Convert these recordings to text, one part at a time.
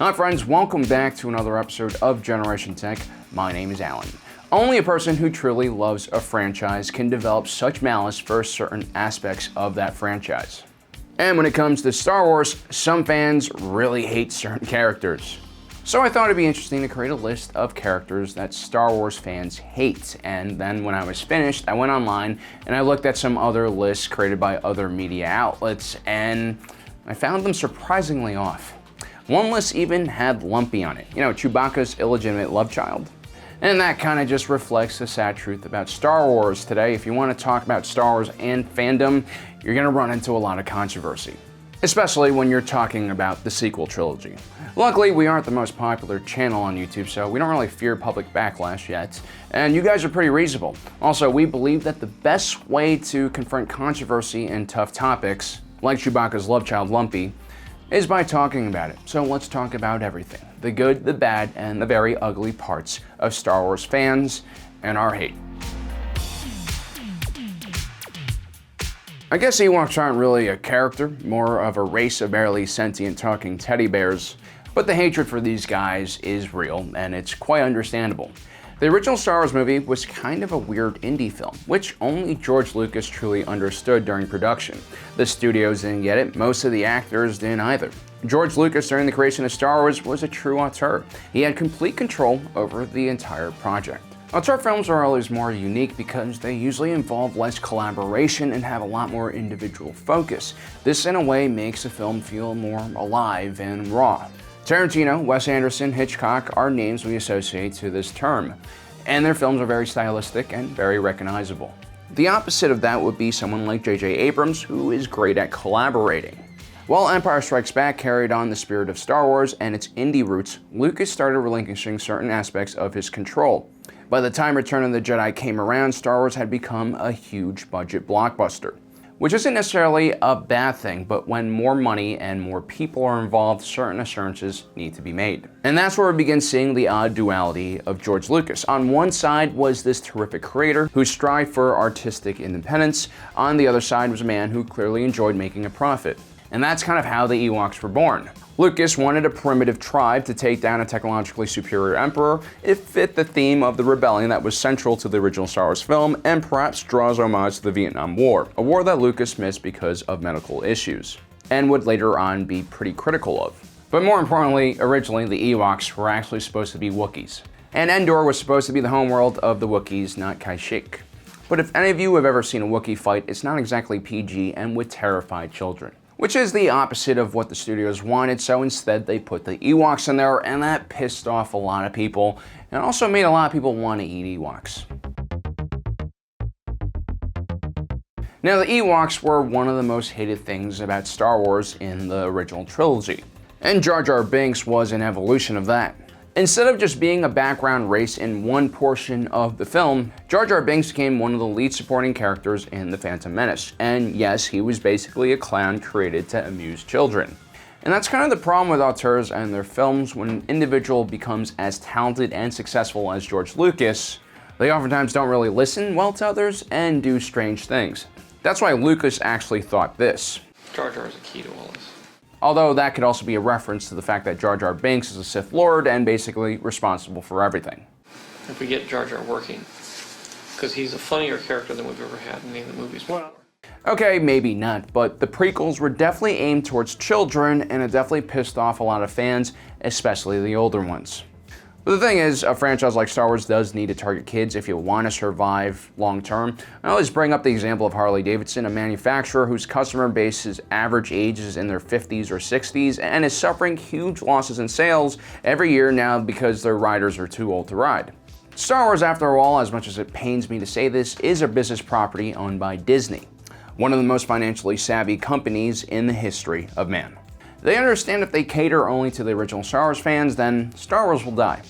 Hi friends, welcome back to another episode of Generation Tech. My name is Alan. Only a person who truly loves a franchise can develop such malice for certain aspects of that franchise. And when it comes to Star Wars, some fans really hate certain characters. So I thought it'd be interesting to create a list of characters that Star Wars fans hate. And then when I was finished, I went online and I looked at some other lists created by other media outlets, and I found them surprisingly off. One list even had Lumpy on it, Chewbacca's illegitimate love child. And that kind of just reflects the sad truth about Star Wars today. If you want to talk about Star Wars and fandom, you're going to run into a lot of controversy, especially when you're talking about the sequel trilogy. Luckily, we aren't the most popular channel on YouTube, so we don't really fear public backlash yet, and you guys are pretty reasonable. Also, we believe that the best way to confront controversy and tough topics, like Chewbacca's love child Lumpy, is by talking about it. So let's talk about everything. The good, the bad, and the very ugly parts of Star Wars fans and our hate. I guess Ewoks aren't really a character, more of a race of barely sentient talking teddy bears, but the hatred for these guys is real, and it's quite understandable. The original Star Wars movie was kind of a weird indie film, which only George Lucas truly understood during production. The studios didn't get it, most of the actors didn't either. George Lucas, during the creation of Star Wars, was a true auteur. He had complete control over the entire project. Auteur films are always more unique because they usually involve less collaboration and have a lot more individual focus. This, in a way, makes a film feel more alive and raw. Tarantino, Wes Anderson, Hitchcock are names we associate to this term, and their films are very stylistic and very recognizable. The opposite of that would be someone like J.J. Abrams, who is great at collaborating. While Empire Strikes Back carried on the spirit of Star Wars and its indie roots, Lucas started relinquishing certain aspects of his control. By the time Return of the Jedi came around, Star Wars had become a huge budget blockbuster. Which isn't necessarily a bad thing, but when more money and more people are involved, certain assurances need to be made. And that's where we begin seeing the odd duality of George Lucas. On one side was this terrific creator who strived for artistic independence. On the other side was a man who clearly enjoyed making a profit. And that's kind of how the Ewoks were born. Lucas wanted a primitive tribe to take down a technologically superior emperor. It fit the theme of the rebellion that was central to the original Star Wars film and perhaps draws homage to the Vietnam War, a war that Lucas missed because of medical issues, and would later on be pretty critical of. But more importantly, originally the Ewoks were actually supposed to be Wookiees. And Endor was supposed to be the homeworld of the Wookiees, not Kashyyyk. But if any of you have ever seen a Wookiee fight, it's not exactly PG and would terrify children. Which is the opposite of what the studios wanted, so instead they put the Ewoks in there, and that pissed off a lot of people, and also made a lot of people want to eat Ewoks. Now, the Ewoks were one of the most hated things about Star Wars in the original trilogy, and Jar Binks was an evolution of that. Instead of just being a background race in one portion of the film, Jar Binks became one of the lead supporting characters in The Phantom Menace. And yes, he was basically a clown created to amuse children. And that's kind of the problem with auteurs and their films. When an individual becomes as talented and successful as George Lucas, they oftentimes don't really listen well to others and do strange things. That's why Lucas actually thought this. Jar Jar is a key to all this. Although that could also be a reference to the fact that Jar Binks is a Sith Lord and basically responsible for everything. If we get Jar Jar working, because he's a funnier character than we've ever had in any of the movies. Well, okay, maybe not, but the prequels were definitely aimed towards children, and it definitely pissed off a lot of fans, especially the older ones. But the thing is, a franchise like Star Wars does need to target kids if you want to survive long term. I always bring up the example of Harley-Davidson, a manufacturer whose customer base's average age is in their 50s or 60s and is suffering huge losses in sales every year now because their riders are too old to ride. Star Wars, after all, as much as it pains me to say this, is a business property owned by Disney, one of the most financially savvy companies in the history of man. They understand if they cater only to the original Star Wars fans, then Star Wars will die.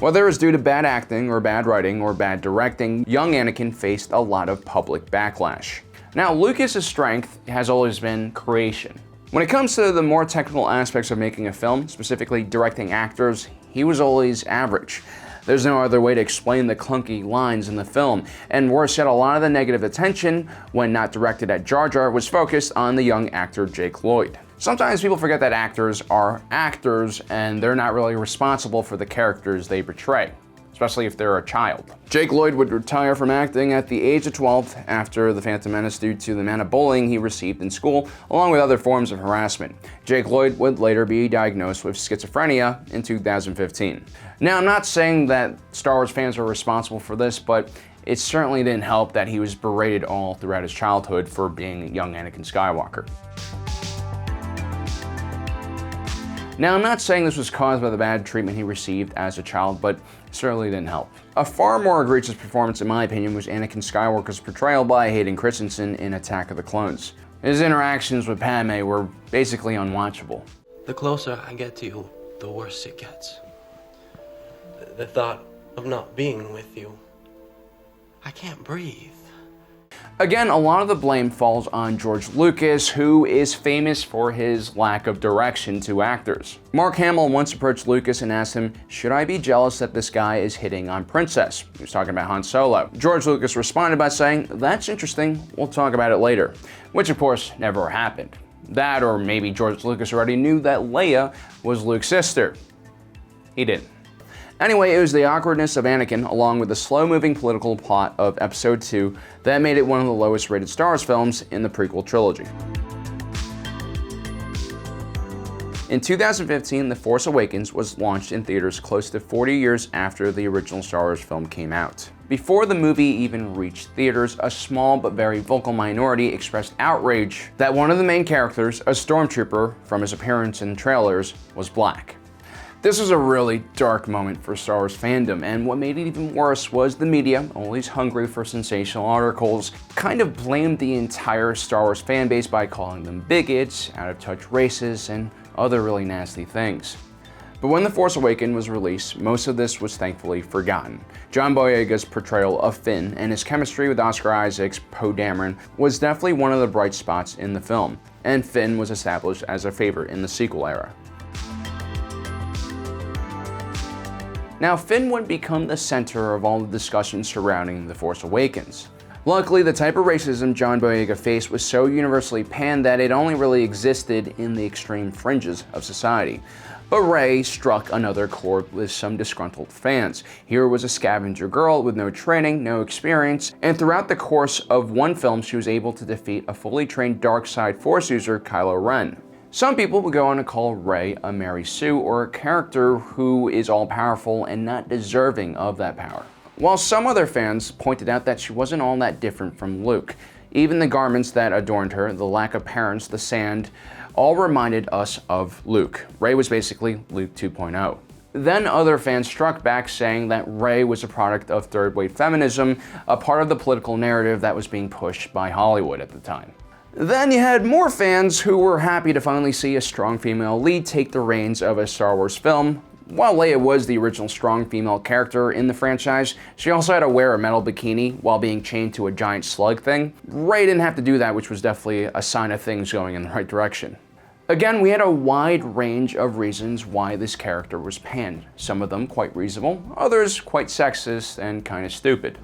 Whether it was due to bad acting or bad writing or bad directing, young Anakin faced a lot of public backlash. Now, Lucas's strength has always been creation. When it comes to the more technical aspects of making a film, specifically directing actors, he was always average. There's no other way to explain the clunky lines in the film, and worse yet, a lot of the negative attention, when not directed at Jar Jar, was focused on the young actor Jake Lloyd. Sometimes people forget that actors are actors and they're not really responsible for the characters they portray, especially if they're a child. Jake Lloyd would retire from acting at the age of 12 after The Phantom Menace due to the amount of bullying he received in school, along with other forms of harassment. Jake Lloyd would later be diagnosed with schizophrenia in 2015. Now, I'm not saying that Star Wars fans are responsible for this, but it certainly didn't help that he was berated all throughout his childhood for being young Anakin Skywalker. Now, I'm not saying this was caused by the bad treatment he received as a child, but it certainly didn't help. A far more egregious performance, in my opinion, was Anakin Skywalker's portrayal by Hayden Christensen in Attack of the Clones. His interactions with Padme were basically unwatchable. The closer I get to you, the worse it gets. The thought of not being with you, I can't breathe. Again, a lot of the blame falls on George Lucas, who is famous for his lack of direction to actors. Mark Hamill once approached Lucas and asked him, "Should I be jealous that this guy is hitting on Princess?" He was talking about Han Solo. George Lucas responded by saying, "That's interesting, we'll talk about it later," which of course never happened. That, or maybe George Lucas already knew that Leia was Luke's sister. He didn't. Anyway, it was the awkwardness of Anakin, along with the slow-moving political plot of Episode 2, that made it one of the lowest-rated Star Wars films in the prequel trilogy. In 2015, The Force Awakens was launched in theaters close to 40 years after the original Star Wars film came out. Before the movie even reached theaters, a small but very vocal minority expressed outrage that one of the main characters, a stormtrooper from his appearance in trailers, was black. This was a really dark moment for Star Wars fandom, and what made it even worse was the media, always hungry for sensational articles, kind of blamed the entire Star Wars fanbase by calling them bigots, out-of-touch racists, and other really nasty things. But when The Force Awakens was released, most of this was thankfully forgotten. John Boyega's portrayal of Finn and his chemistry with Oscar Isaac's Poe Dameron was definitely one of the bright spots in the film, and Finn was established as a favorite in the sequel era. Now, Finn would become the center of all the discussion surrounding The Force Awakens. Luckily, the type of racism John Boyega faced was so universally panned that it only really existed in the extreme fringes of society. But Rey struck another chord with some disgruntled fans. Here was a scavenger girl with no training, no experience, and throughout the course of one film, she was able to defeat a fully trained dark side Force user, Kylo Ren. Some people would go on to call Rey a Mary Sue, or a character who is all-powerful and not deserving of that power. While some other fans pointed out that she wasn't all that different from Luke. Even the garments that adorned her, the lack of parents, the sand, all reminded us of Luke. Rey was basically Luke 2.0. Then other fans struck back saying that Rey was a product of third-wave feminism, a part of the political narrative that was being pushed by Hollywood at the time. Then you had more fans who were happy to finally see a strong female lead take the reins of a Star Wars film. While Leia was the original strong female character in the franchise, she also had to wear a metal bikini while being chained to a giant slug thing. Rey didn't have to do that, which was definitely a sign of things going in the right direction. Again, we had a wide range of reasons why this character was panned. Some of them quite reasonable, others quite sexist and kind of stupid.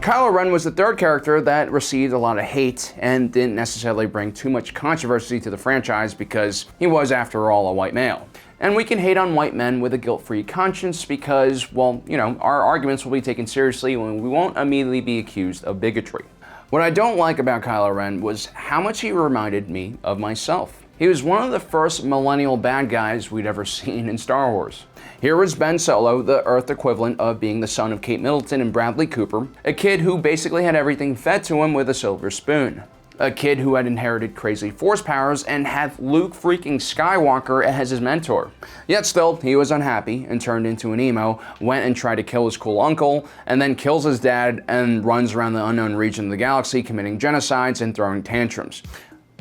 Kylo Ren was the third character that received a lot of hate and didn't necessarily bring too much controversy to the franchise because he was, after all, a white male. And we can hate on white men with a guilt-free conscience because, well, our arguments will be taken seriously and we won't immediately be accused of bigotry. What I don't like about Kylo Ren was how much he reminded me of myself. He was one of the first millennial bad guys we'd ever seen in Star Wars. Here was Ben Solo, the Earth equivalent of being the son of Kate Middleton and Bradley Cooper, a kid who basically had everything fed to him with a silver spoon. A kid who had inherited crazy force powers and had Luke freaking Skywalker as his mentor. Yet still, he was unhappy and turned into an emo, went and tried to kill his cool uncle, and then kills his dad and runs around the unknown region of the galaxy committing genocides and throwing tantrums.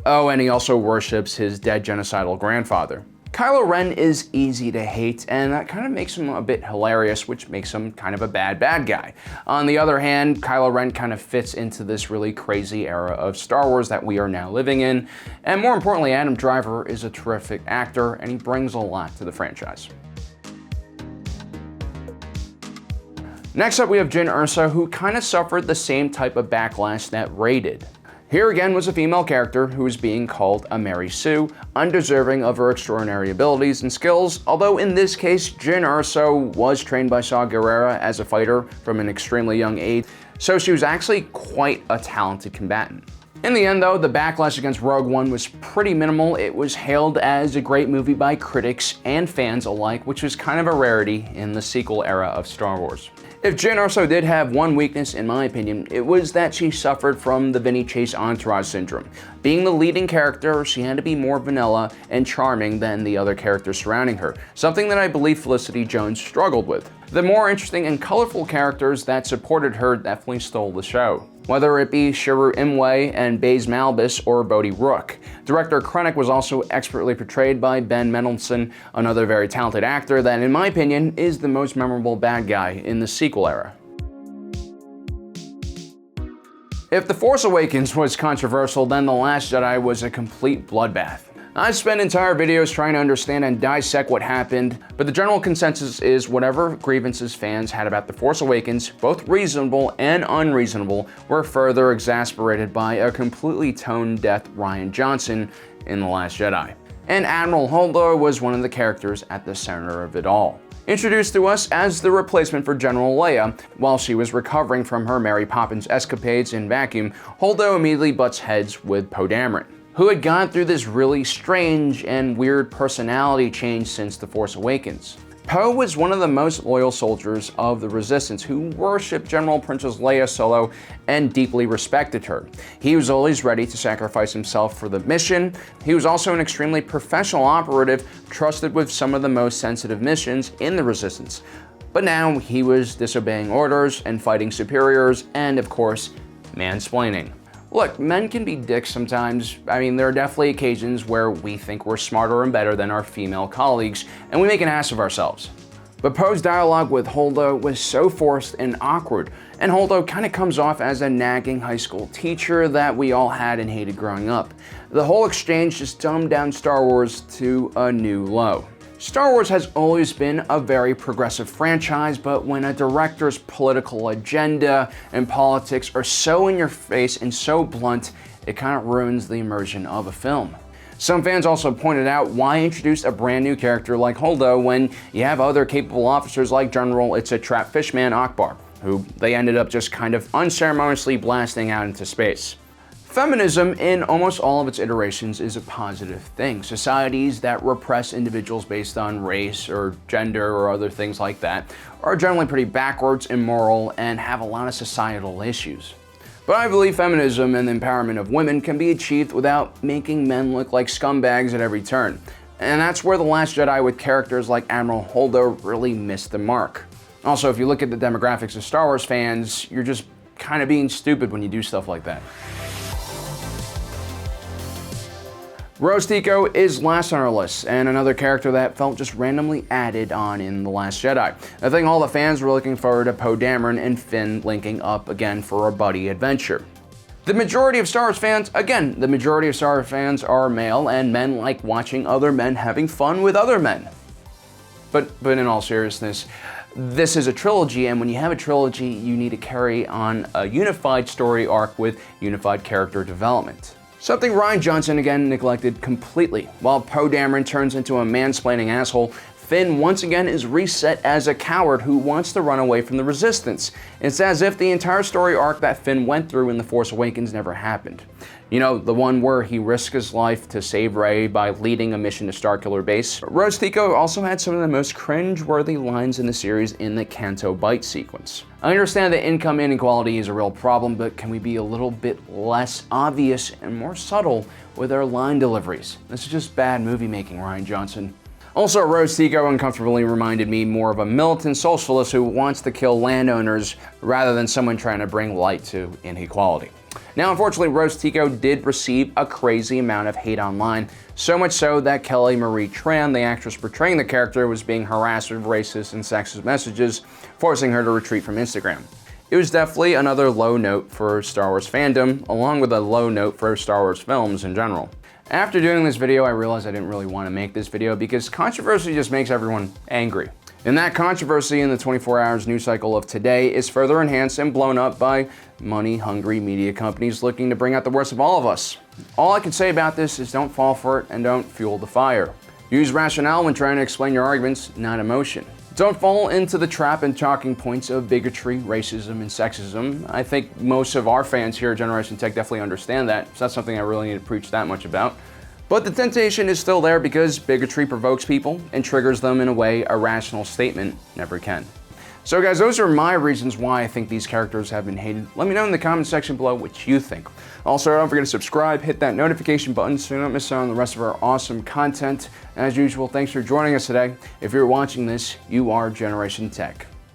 Oh, and he also worships his dead genocidal grandfather. Kylo Ren is easy to hate, and that kind of makes him a bit hilarious, which makes him kind of a bad guy. On the other hand, Kylo Ren kind of fits into this really crazy era of Star Wars that we are now living in, and more importantly, Adam Driver is a terrific actor, and he brings a lot to the franchise. Next up, we have Jyn Erso, who kind of suffered the same type of backlash that Rey did. Here again was a female character who was being called a Mary Sue, undeserving of her extraordinary abilities and skills, although in this case, Jyn Erso was trained by Saw Gerrera as a fighter from an extremely young age, so she was actually quite a talented combatant. In the end though, the backlash against Rogue One was pretty minimal. It was hailed as a great movie by critics and fans alike, which was kind of a rarity in the sequel era of Star Wars. If Jyn Erso did have one weakness, in my opinion, it was that she suffered from the Vinny Chase entourage syndrome. Being the leading character, she had to be more vanilla and charming than the other characters surrounding her, something that I believe Felicity Jones struggled with. The more interesting and colorful characters that supported her definitely stole the show, whether it be Shiru Imwe and Baze Malbus or Bodhi Rook. Director Krennic was also expertly portrayed by Ben Mendelsohn, another very talented actor that, in my opinion, is the most memorable bad guy in the sequel era. If The Force Awakens was controversial, then The Last Jedi was a complete bloodbath. I spent entire videos trying to understand and dissect what happened, but the general consensus is whatever grievances fans had about The Force Awakens, both reasonable and unreasonable, were further exasperated by a completely tone-deaf Rian Johnson in The Last Jedi. And Admiral Holdo was one of the characters at the center of it all. Introduced to us as the replacement for General Leia, while she was recovering from her Mary Poppins escapades in Vacuum, Holdo immediately butts heads with Poe Dameron, who had gone through this really strange and weird personality change since The Force Awakens. Poe was one of the most loyal soldiers of the Resistance who worshipped General Princess Leia Solo and deeply respected her. He was always ready to sacrifice himself for the mission. He was also an extremely professional operative, trusted with some of the most sensitive missions in the Resistance. But now he was disobeying orders and fighting superiors and, of course, mansplaining. Look, men can be dicks sometimes. I mean, there are definitely occasions where we think we're smarter and better than our female colleagues, and we make an ass of ourselves. But Poe's dialogue with Holdo was so forced and awkward, and Holdo kind of comes off as a nagging high school teacher that we all had and hated growing up. The whole exchange just dumbed down Star Wars to a new low. Star Wars has always been a very progressive franchise, but when a director's political agenda and politics are so in your face and so blunt, it kind of ruins the immersion of a film. Some fans also pointed out why introduce a brand new character like Holdo when you have other capable officers like General It's a Trap Fishman Akbar, who they ended up just kind of unceremoniously blasting out into space. Feminism, in almost all of its iterations, is a positive thing. Societies that repress individuals based on race or gender or other things like that are generally pretty backwards, immoral, and have a lot of societal issues. But I believe feminism and the empowerment of women can be achieved without making men look like scumbags at every turn. And that's where The Last Jedi with characters like Admiral Holdo really missed the mark. Also, if you look at the demographics of Star Wars fans, you're just kind of being stupid when you do stuff like that. Rose Tico is last on our list, and another character that felt just randomly added on in The Last Jedi. I think all the fans were looking forward to Poe Dameron and Finn linking up again for a buddy adventure. The majority of Star Wars fans, again, the majority of Star Wars fans are male, and men like watching other men having fun with other men. But in all seriousness, this is a trilogy, and when you have a trilogy, you need to carry on a unified story arc with unified character development. Something Rian Johnson again neglected completely. While Poe Dameron turns into a mansplaining asshole, Finn once again is reset as a coward who wants to run away from the Resistance. It's as if the entire story arc that Finn went through in The Force Awakens never happened. You know, the one where he risked his life to save Rey by leading a mission to Starkiller Base. Rose Tico also had some of the most cringe-worthy lines in the series in the Canto Bight sequence. I understand that income inequality is a real problem, but can we be a little bit less obvious and more subtle with our line deliveries? This is just bad movie making, Rian Johnson. Also, Rose Tico uncomfortably reminded me more of a militant socialist who wants to kill landowners rather than someone trying to bring light to inequality. Now, unfortunately, Rose Tico did receive a crazy amount of hate online, so much so that Kelly Marie Tran, the actress portraying the character, was being harassed with racist and sexist messages, forcing her to retreat from Instagram. It was definitely another low note for Star Wars fandom, along with a low note for Star Wars films in general. After doing this video, I realized I didn't really want to make this video because controversy just makes everyone angry. And that controversy in the 24 hours news cycle of today is further enhanced and blown up by money-hungry media companies looking to bring out the worst of all of us. All I can say about this is don't fall for it and don't fuel the fire. Use rationale when trying to explain your arguments, not emotion. Don't fall into the trap and talking points of bigotry, racism, and sexism. I think most of our fans here at Generation Tech definitely understand that, so that's something I really need to preach that much about. But the temptation is still there because bigotry provokes people and triggers them in a way a rational statement never can. So guys, those are my reasons why I think these characters have been hated. Let me know in the comment section below what you think. Also, don't forget to subscribe, hit that notification button so you don't miss out on the rest of our awesome content. As usual, thanks for joining us today. If you're watching this, you are Generation Tech.